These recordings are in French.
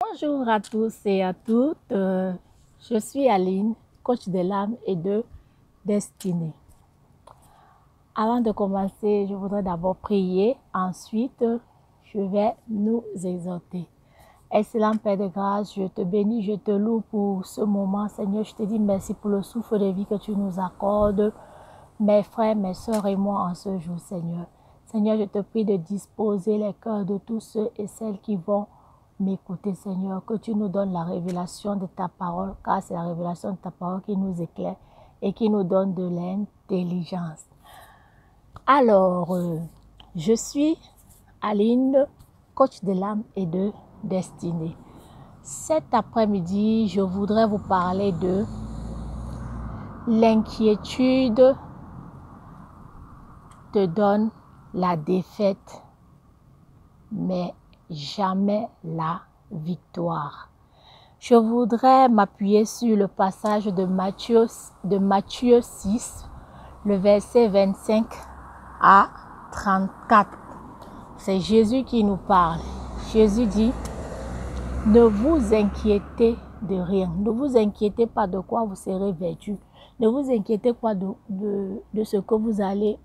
Bonjour à tous et à toutes, je suis Aline, coach de l'âme et de destinée. Avant de commencer, je voudrais d'abord prier, ensuite je vais nous exhorter. Excellent Père de grâce, je te bénis, je te loue pour ce moment. Seigneur, je te dis merci pour le souffle de vie que tu nous accordes, mes frères, mes sœurs et moi en ce jour, Seigneur. Seigneur, je te prie de disposer les cœurs de tous ceux et celles qui vont m'écouter, Seigneur, que tu nous donnes la révélation de ta parole, car c'est la révélation de ta parole qui nous éclaire et qui nous donne de l'intelligence. Alors, je suis Aline, coach de l'âme et de destinée. Cet après-midi, je voudrais vous parler de l'inquiétude te donne la défaite, mais jamais la victoire. Je voudrais m'appuyer sur le passage de Matthieu 6, le verset 25 à 34. C'est Jésus qui nous parle. Jésus dit, ne vous inquiétez de rien. Ne vous inquiétez pas de quoi vous serez vêtus. Ne vous inquiétez pas de ce que vous allez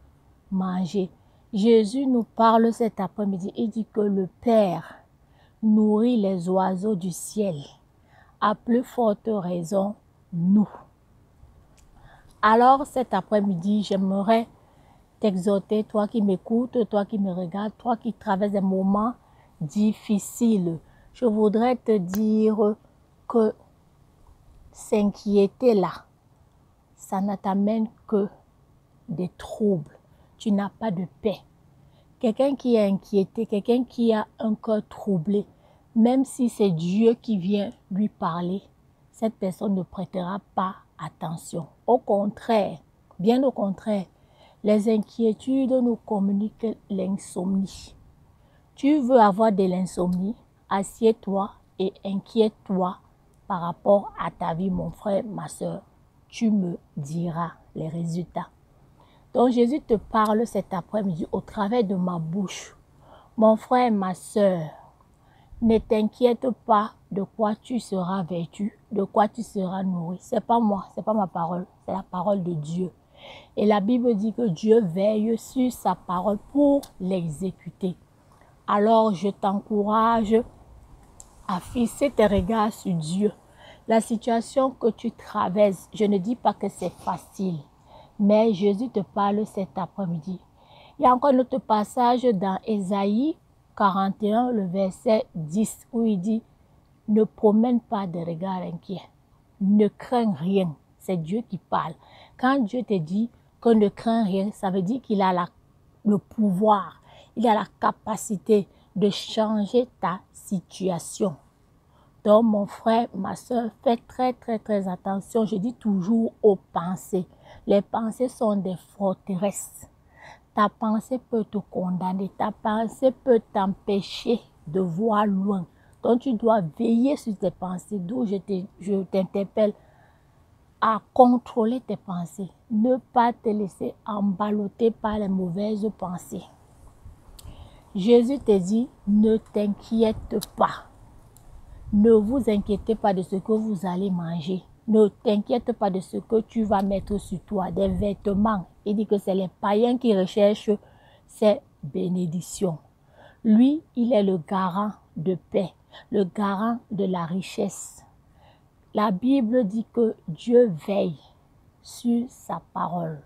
manger. Jésus nous parle cet après-midi. Il dit que le Père nourrit les oiseaux du ciel. À plus forte raison, nous. Alors cet après-midi, j'aimerais t'exhorter, toi qui m'écoutes, toi qui me regardes, toi qui traverses des moments difficiles. Je voudrais te dire que s'inquiéter là, ça ne t'amène que des troubles. Tu n'as pas de paix. Quelqu'un qui est inquiété, quelqu'un qui a un cœur troublé, même si c'est Dieu qui vient lui parler, cette personne ne prêtera pas attention. Au contraire, bien au contraire, les inquiétudes nous communiquent l'insomnie. Tu veux avoir de l'insomnie, assieds-toi et inquiète-toi par rapport à ta vie, mon frère, ma soeur. Tu me diras les résultats. Donc Jésus te parle cet après-midi au travers de ma bouche. Mon frère, ma soeur, ne t'inquiète pas de quoi tu seras vêtu, de quoi tu seras nourri. Ce n'est pas moi, ce n'est pas ma parole, c'est la parole de Dieu. Et la Bible dit que Dieu veille sur sa parole pour l'exécuter. Alors je t'encourage à fixer tes regards sur Dieu. La situation que tu traverses, je ne dis pas que c'est facile, mais Jésus te parle cet après-midi. Il y a encore un autre passage dans Ésaïe 41, le verset 10, où il dit « Ne promène pas de regard inquiet, ne crains rien ». C'est Dieu qui parle. Quand Dieu te dit que ne crains rien, ça veut dire qu'il a le pouvoir, il a la capacité de changer ta situation. Donc, mon frère, ma soeur, fais très attention. Je dis toujours aux pensées. Les pensées sont des forteresses. Ta pensée peut te condamner. Ta pensée peut t'empêcher de voir loin. Donc, tu dois veiller sur tes pensées. D'où je t'interpelle à contrôler tes pensées. Ne pas te laisser emballoter par les mauvaises pensées. Jésus te dit, ne t'inquiète pas. Ne vous inquiétez pas de ce que vous allez manger. Ne t'inquiète pas de ce que tu vas mettre sur toi, des vêtements. Il dit que c'est les païens qui recherchent ces bénédictions. Lui, il est le garant de paix, le garant de la richesse. La Bible dit que Dieu veille sur sa parole.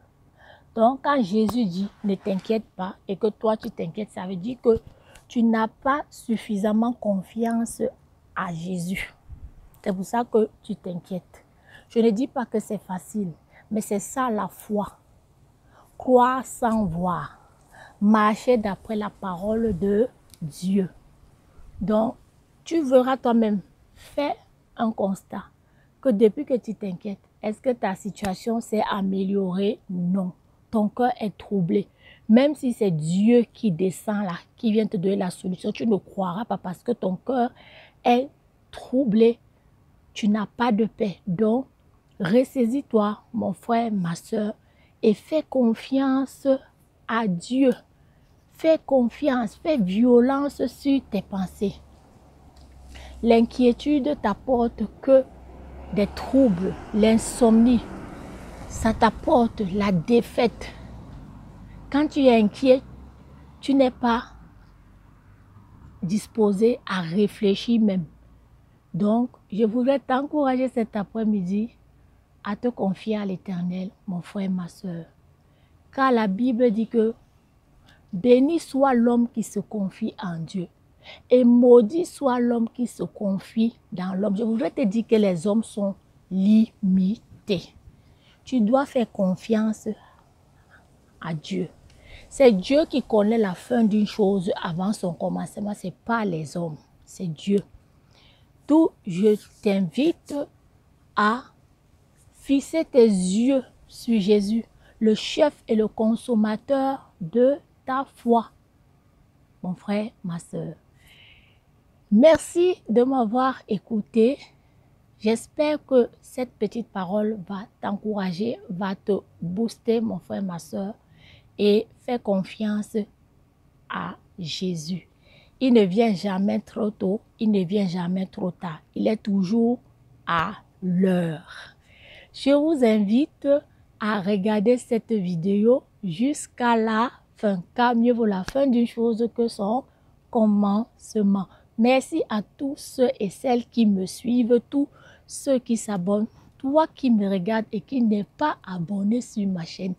Donc, quand Jésus dit « ne t'inquiète pas » et que toi tu t'inquiètes, ça veut dire que tu n'as pas suffisamment confiance à Jésus. C'est pour ça que tu t'inquiètes. Je ne dis pas que c'est facile, mais c'est ça la foi. Croire sans voir. Marcher d'après la parole de Dieu. Donc, tu verras toi-même, fais un constat que depuis que tu t'inquiètes, est-ce que ta situation s'est améliorée? Non. Ton cœur est troublé. Même si c'est Dieu qui descend là, qui vient te donner la solution, tu ne croiras pas parce que ton cœur est troublé. Tu n'as pas de paix. Donc, ressaisis-toi, mon frère, ma soeur, et fais confiance à Dieu. Fais confiance, fais violence sur tes pensées. L'inquiétude t'apporte que des troubles, l'insomnie. Ça t'apporte la défaite. Quand tu es inquiet, tu n'es pas disposé à réfléchir même. Donc, je voudrais t'encourager cet après-midi à te confier à l'Éternel, mon frère, ma soeur. Car la Bible dit que béni soit l'homme qui se confie en Dieu et maudit soit l'homme qui se confie dans l'homme. Je voudrais te dire que les hommes sont limités. Tu dois faire confiance à Dieu. C'est Dieu qui connaît la fin d'une chose avant son commencement. Ce n'est pas les hommes, c'est Dieu. D'où je t'invite à fixer tes yeux sur Jésus, le chef et le consommateur de ta foi. Mon frère, ma soeur. Merci de m'avoir écouté. J'espère que cette petite parole va t'encourager, va te booster, mon frère, ma soeur. Et fais confiance à Jésus. Il ne vient jamais trop tôt, il ne vient jamais trop tard. Il est toujours à l'heure. Je vous invite à regarder cette vidéo jusqu'à la fin, car mieux vaut la fin d'une chose que son commencement. Merci à tous ceux et celles qui me suivent, tous ceux qui s'abonnent, toi qui me regardes et qui n'es pas abonné sur ma chaîne.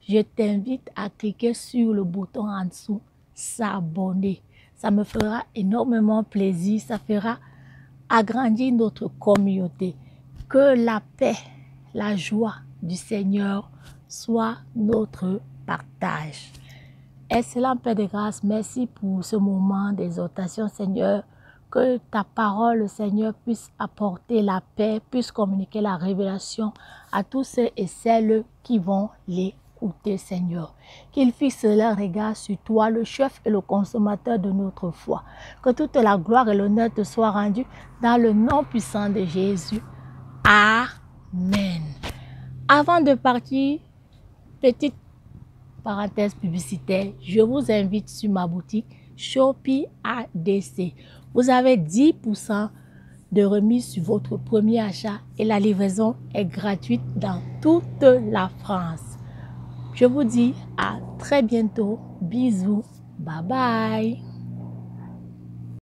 Je t'invite à cliquer sur le bouton en dessous, s'abonner. Ça me fera énormément plaisir, ça fera agrandir notre communauté. Que la paix, la joie du Seigneur soit notre partage. Excellent Père de grâce, merci pour ce moment d'exhortation, Seigneur. Que ta parole, Seigneur, puisse apporter la paix, puisse communiquer la révélation à tous ceux et celles qui vont l'écouter, Seigneur. Qu'ils fixent leur regard sur toi, le chef et le consommateur de notre foi. Que toute la gloire et l'honneur te soient rendus dans le nom puissant de Jésus. Amen. Avant de partir, petite parenthèse publicitaire, je vous invite sur ma boutique Shopee ADC. Vous avez 10% de remise sur votre premier achat et la livraison est gratuite dans toute la France. Je vous dis à très bientôt. Bisous. Bye bye.